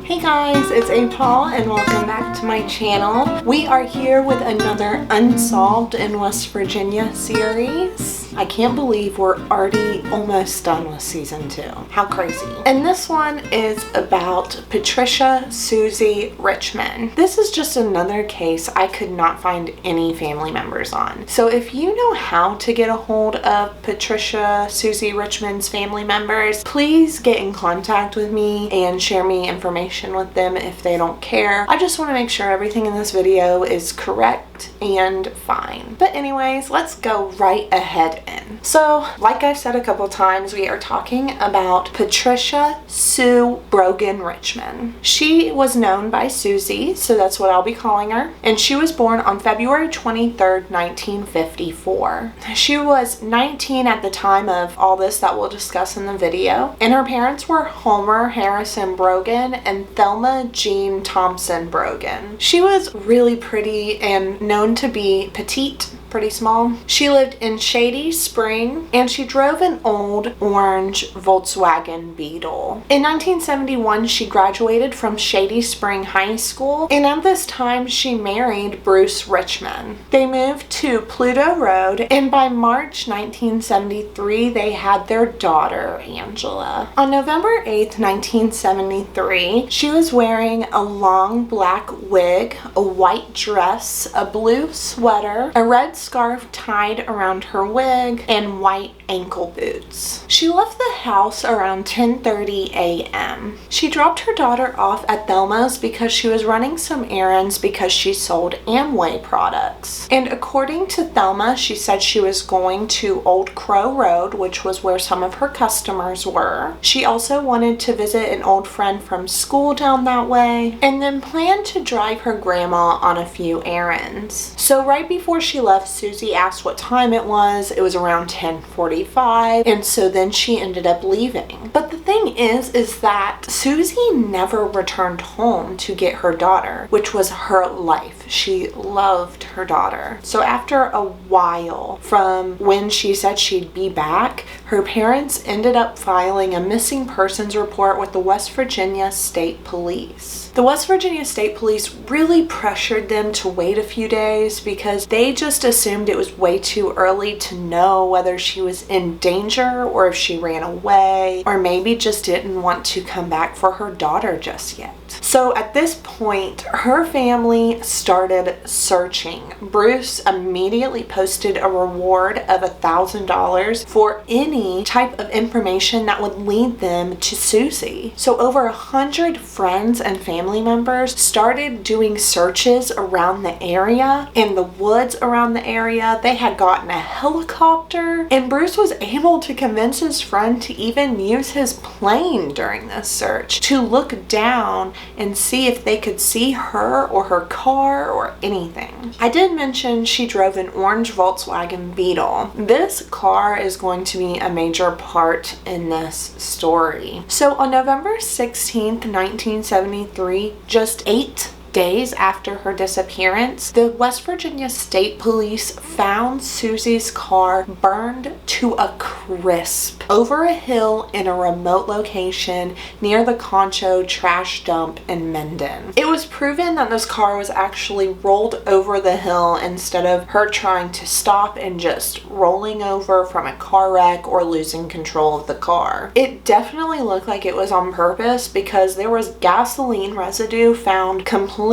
Hey guys, it's Paul and welcome back to my channel. We are here with another Unsolved in West Virginia series. I can't believe we're already almost done with season 2. How crazy. And this one is about Patricia Suzie Richmond. This is just another case I could not find any family members on. So if you know how to get a hold of Patricia Suzie Richmond's family members, please get in contact with me and share me information with them if they don't care. I just want to make sure everything in this video is correct and fine. But anyways, let's go right ahead in. So, like I've said a couple times, we are talking about Patricia Sue Brogan Richmond. She was known by Susie, so that's what I'll be calling her, and she was born on February 23rd, 1954. She was 19 at the time of all this that we'll discuss in the video, and her parents were Homer Harrison Brogan and Thelma Jean Thompson Brogan. She was really pretty and known to be petite, pretty small. She lived in Shady Spring and she drove an old orange Volkswagen Beetle. In 1971, she graduated from Shady Spring High School, and at this time she married Bruce Richmond. They moved to Pluto Road, and by March 1973 they had their daughter Angela. On November 8th, 1973, she was wearing a long black wig, a white dress, a blue sweater, a red scarf tied around her wig, and white ankle boots. She left the house around 10:30 a.m. She dropped her daughter off at Thelma's because she was running some errands because she sold Amway products. And according to Thelma, she said she was going to Old Crow Road, which was where some of her customers were. She also wanted to visit an old friend from school down that way, and then planned to drive her grandma on a few errands. So right before she left, Susie asked what time it was. It was around 10:45, and so then she ended up leaving. But the thing is that Susie never returned home to get her daughter, which was her life. She loved her daughter. So after a while from when she said she'd be back, her parents ended up filing a missing persons report with the West Virginia State Police. The West Virginia State Police really pressured them to wait a few days because they just assumed it was way too early to know whether she was in danger or if she ran away, or maybe just didn't want to come back for her daughter just yet. So at this point, her family started searching. Bruce immediately posted a reward of $1,000 for any type of information that would lead them to Susie. So over 100 friends and family members started doing searches around the area, in the woods around the area. They had gotten a helicopter, and Bruce was able to convince his friend to even use his plane during this search to look down and see if they could see her or her car or anything. I did mention she drove an orange Volkswagen Beetle. This car is going to be a major part in this story. So on November 16th, 1973, just 8 days after her disappearance, the West Virginia State Police found Susie's car burned to a crisp over a hill in a remote location near the Concho trash dump in Mendon. It was proven that this car was actually rolled over the hill instead of her trying to stop and just rolling over from a car wreck or losing control of the car. It definitely looked like it was on purpose because there was gasoline residue found completely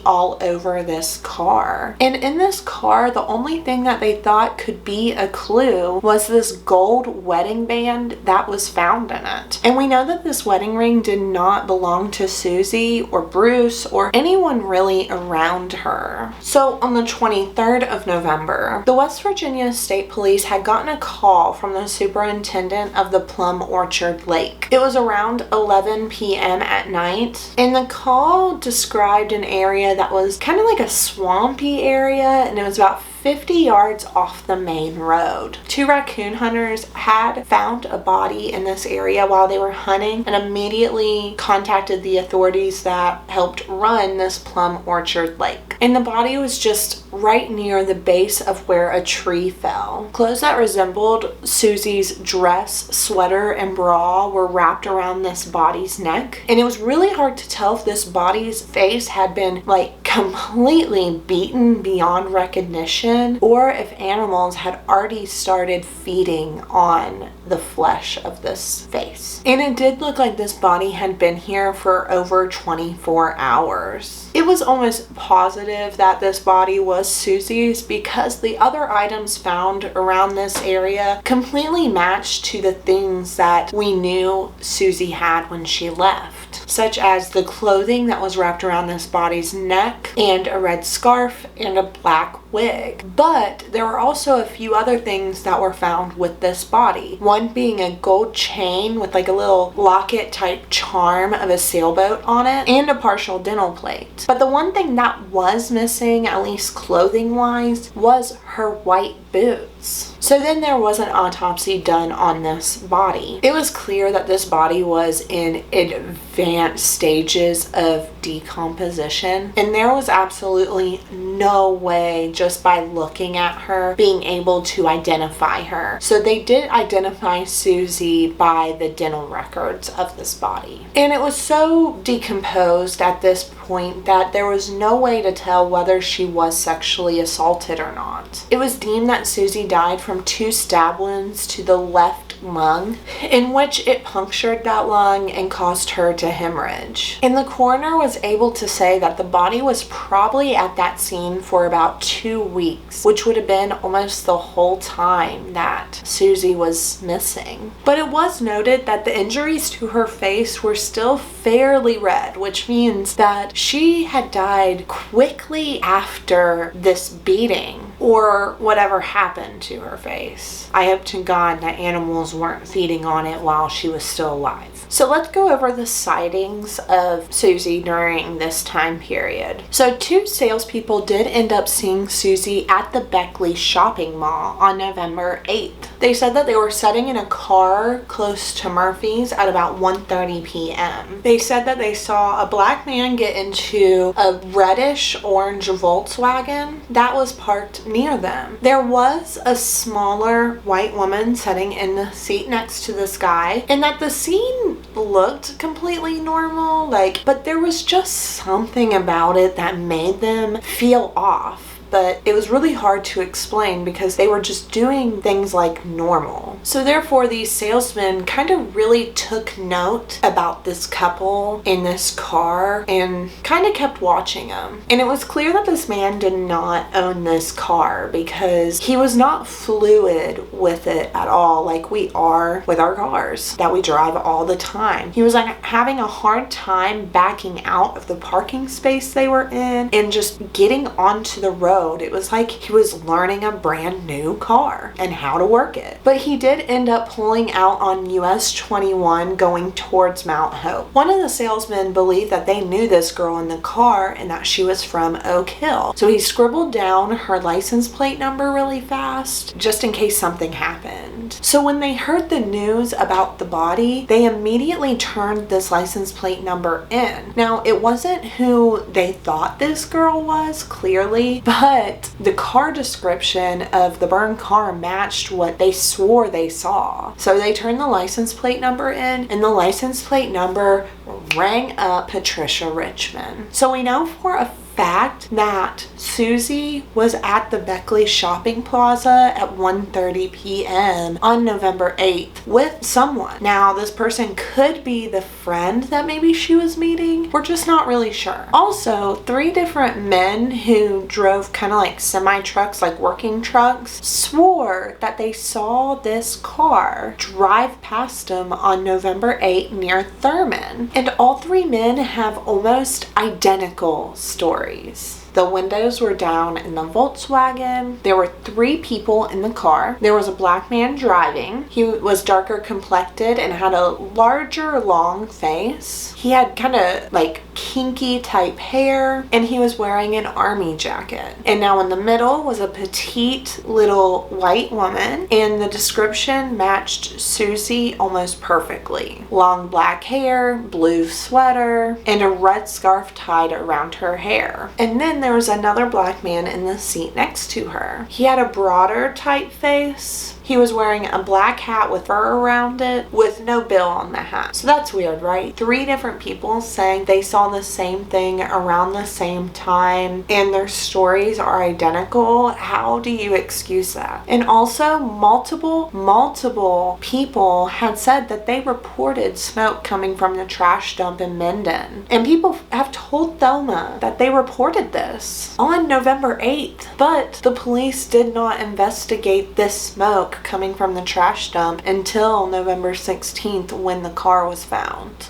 all over this car. And in this car, the only thing that they thought could be a clue was this gold wedding band that was found in it. And we know that this wedding ring did not belong to Susie or Bruce or anyone really around her. So on the 23rd of November, the West Virginia State Police had gotten a call from the superintendent of the Plum Orchard Lake. It was around 11 p.m. at night, and the call described an area that was kind of like a swampy area, and it was about 50 yards off the main road. 2 raccoon hunters had found a body in this area while they were hunting and immediately contacted the authorities that helped run this plum orchard lake. And the body was just right near the base of where a tree fell. Clothes that resembled Susie's dress, sweater, and bra were wrapped around this body's neck. And it was really hard to tell if this body's face had been like completely beaten beyond recognition or if animals had already started feeding on the flesh of this face. And it did look like this body had been here for over 24 hours. It was almost positive that this body was Susie's because the other items found around this area completely matched to the things that we knew Susie had when she left, such as the clothing that was wrapped around this body's neck and a red scarf and a black wig. But there were also a few other things that were found with this body. One being a gold chain with like a little locket type charm of a sailboat on it and a partial dental plate. But the one thing that was missing, at least clothing wise, was her white boots. So then there was an autopsy done on this body. It was clear that this body was in advanced stages of decomposition, and there was absolutely no way just by looking at her being able to identify her. So they did identify Susie by the dental records of this body. And it was so decomposed at this point that there was no way to tell whether she was sexually assaulted or not. It was deemed that Susie died from 2 stab wounds to the left lung, in which it punctured that lung and caused her to hemorrhage. And the coroner was able to say that the body was probably at that scene for about 2 weeks, which would have been almost the whole time that Susie was missing. But it was noted that the injuries to her face were still fairly red, which means that she had died quickly after this beating or whatever happened to her face. I hope to God that animals weren't feeding on it while she was still alive. So let's go over the sightings of Susie during this time period. So 2 salespeople did end up seeing Susie at the Beckley shopping mall on November 8th. They said that they were sitting in a car close to Murphy's at about 1:30 p.m. They said that they saw a black man get into a reddish orange Volkswagen that was parked near them. There was a smaller white woman sitting in the seat next to this guy, and that the scene looked completely normal, but there was just something about it that made them feel off. But it was really hard to explain because they were just doing things like normal. So therefore these salesmen kind of really took note about this couple in this car and kind of kept watching them. And it was clear that this man did not own this car because he was not fluid with it at all like we are with our cars that we drive all the time. He was like having a hard time backing out of the parking space they were in and just getting onto the road. It was like he was learning a brand new car and how to work it. But he did end up pulling out on US 21 going towards Mount Hope. One of the salesmen believed that they knew this girl in the car and that she was from Oak Hill. So he scribbled down her license plate number really fast just in case something happened. So when they heard the news about the body, they immediately turned this license plate number in. Now, it wasn't who they thought this girl was, clearly, but the car description of the burned car matched what they swore they saw. So they turned the license plate number in, and the license plate number rang up Patricia Richmond. So we know for a fact that Susie was at the Beckley shopping plaza at 1:30 p.m. on November 8th with someone. Now, this person could be the friend that maybe she was meeting. We're just not really sure. Also, 3 different men who drove kind of like semi-trucks, like working trucks, swore that they saw this car drive past them on November 8th near Thurman. And all 3 men have almost identical stories. The windows were down in the Volkswagen. There were 3 people in the car. There was a black man driving. He was darker complected and had a larger, long face. He had kind of like kinky type hair, and he was wearing an army jacket. And now in the middle was a petite little white woman, and the description matched Susie almost perfectly. Long black hair, blue sweater, and a red scarf tied around her hair. And then there was another black man in the seat next to her. He had a broader type face. He was wearing a black hat with fur around it with no bill on the hat. So that's weird, right? 3 different people saying they saw the same thing around the same time and their stories are identical. How do you excuse that? And also multiple people had said that they reported smoke coming from the trash dump in Minden. And people have told Thelma that they reported this on November 8th. But the police did not investigate this smoke coming from the trash dump until November 16th when the car was found.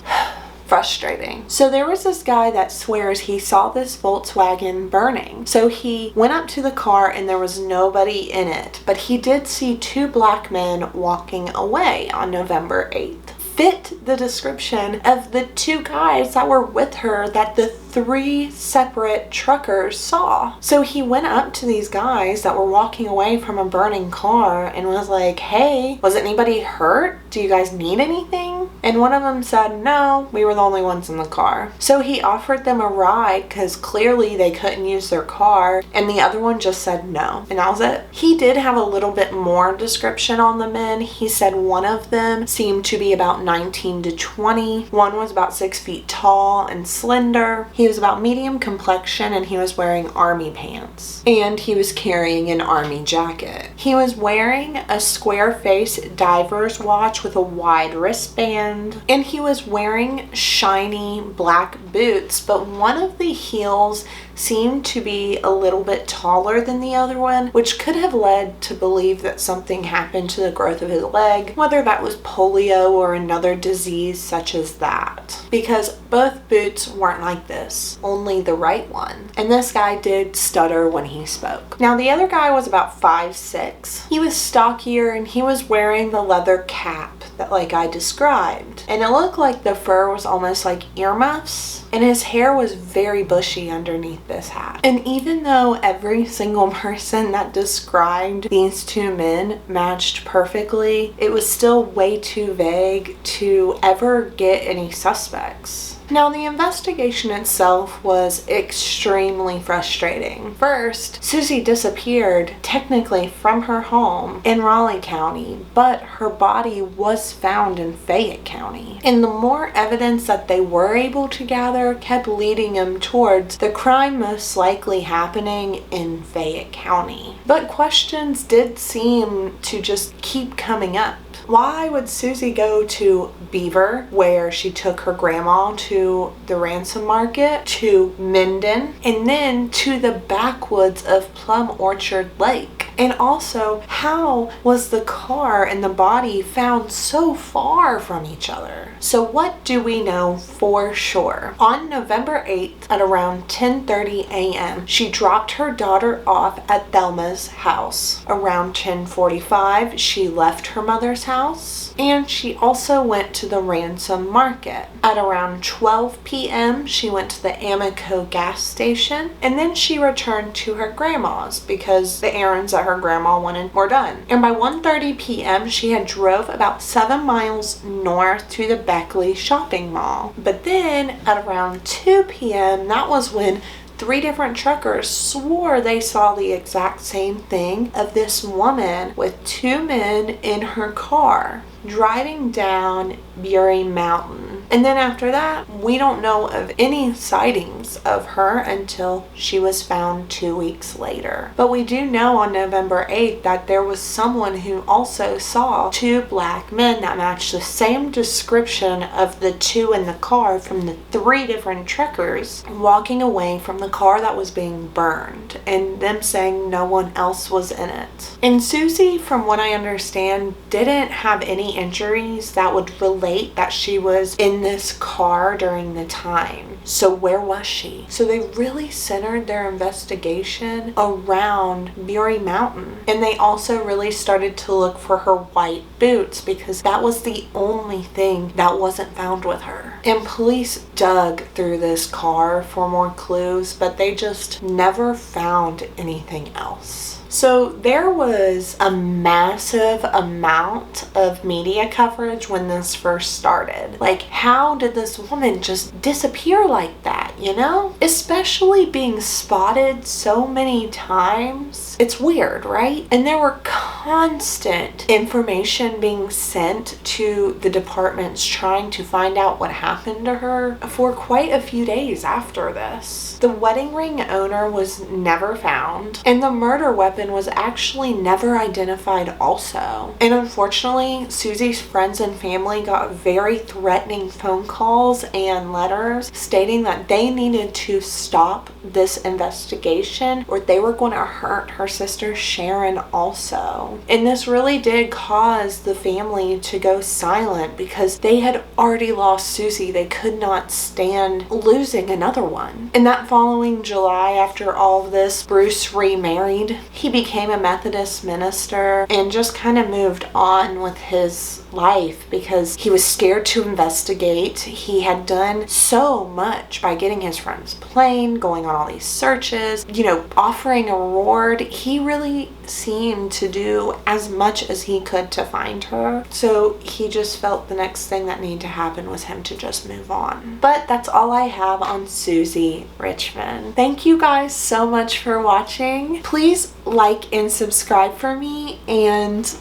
Frustrating. So there was this guy that swears he saw this Volkswagen burning. So he went up to the car and there was nobody in it, but he did see 2 black men walking away on November 8th. Fit the description of the 2 guys that were with her that the 3 separate truckers saw. So he went up to these guys that were walking away from a burning car and was like, hey, was anybody hurt? Do you guys need anything? And one of them said, no, we were the only ones in the car. So he offered them a ride because clearly they couldn't use their car, and the other one just said no, and that was it. He did have a little bit more description on the men. He said one of them seemed to be about 19 to 20. One was about 6 feet tall and slender. He was about medium complexion and he was wearing army pants. And he was carrying an army jacket. He was wearing a square face diver's watch with a wide wristband. And he was wearing shiny black boots, but one of the heels seemed to be a little bit taller than the other one, which could have led to believe that something happened to the growth of his leg, whether that was polio or another disease such as that. Because both boots weren't like this, only the right one. And this guy did stutter when he spoke. Now the other guy was about 5'6". He was stockier and he was wearing the leather cap that like I described. And it looked like the fur was almost like earmuffs, and his hair was very bushy underneath this hat. And even though every single person that described these 2 men matched perfectly, it was still way too vague to ever get any suspects. Now, the investigation itself was extremely frustrating. First, Susie disappeared technically from her home in Raleigh County, but her body was found in Fayette County. And the more evidence that they were able to gather kept leading them towards the crime most likely happening in Fayette County. But questions did seem to just keep coming up. Why would Susie go to Beaver, where she took her grandma to the ransom market, to Minden, and then to the backwoods of Plum Orchard Lake? And also, how was the car and the body found so far from each other? So what do we know for sure? On November 8th at around 10:30 a.m., she dropped her daughter off at Thelma's house. Around 10:45, she left her mother's house, and she also went to the ransom market. At around 12 p.m., she went to the Amoco gas station, and then she returned to her grandma's because the errands that her grandma wanted were done. And by 1:30 p.m., she had drove about 7 miles north to the Beckley shopping mall. But then at around 2 p.m., that was when 3 different truckers swore they saw the exact same thing of this woman with 2 men in her car driving down Bury Mountain. And then after that, we don't know of any sightings of her until she was found 2 weeks later. But we do know on November 8th that there was someone who also saw 2 black men that matched the same description of the 2 in the car from the 3 different truckers walking away from the car that was being burned, and them saying no one else was in it. And Susie, from what I understand, didn't have any any injuries that would relate that she was in this car during the time. So where was she? So they really centered their investigation around Muir Mountain. And they also really started to look for her white boots because that was the only thing that wasn't found with her. And police dug through this car for more clues, but they just never found anything else. So there was a massive amount of media coverage when this first started. Like, how did this woman just disappear like that, you know? Especially being spotted so many times. It's weird, right? And there were constant information being sent to the departments trying to find out what happened to her for quite a few days after this. The wedding ring owner was never found, and the murder weapon was actually never identified also. And unfortunately, Susie's friends and family got very threatening phone calls and letters stating that they needed to stop this investigation or they were going to hurt her sister Sharon also. And this really did cause the family to go silent because they had already lost Susie. They could not stand losing another one. And that following July, after all of this, Bruce remarried. He became a Methodist minister and just kind of moved on with his life because he was scared to investigate. He had done so much by getting his friend's plane, going on all these searches, you know, offering a reward. He really seemed to do as much as he could to find her. So he just felt the next thing that needed to happen was him to just move on. But that's all I have on Suzie Richmond. Thank you guys so much for watching. Please like and subscribe for me and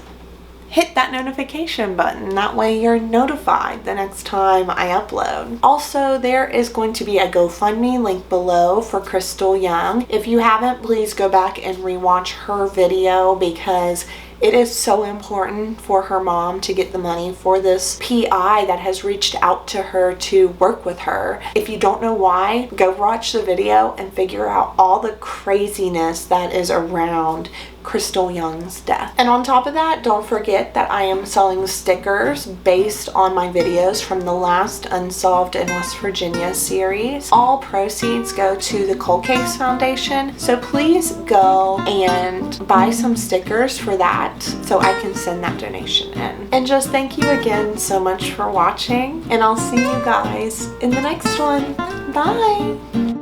hit that notification button. That way you're notified the next time I upload. Also, there is going to be a GoFundMe link below for Crystal Young. If you haven't, please go back and rewatch her video because it is so important for her mom to get the money for this PI that has reached out to her to work with her. If you don't know why, go watch the video and figure out all the craziness that is around Crystal Young's death. And on top of that, don't forget that I am selling stickers based on my videos from the last Unsolved in West Virginia series. All proceeds go to the Cold Case Foundation, so please go and buy some stickers for that so I can send that donation in. And just thank you again so much for watching, and I'll see you guys in the next one. Bye!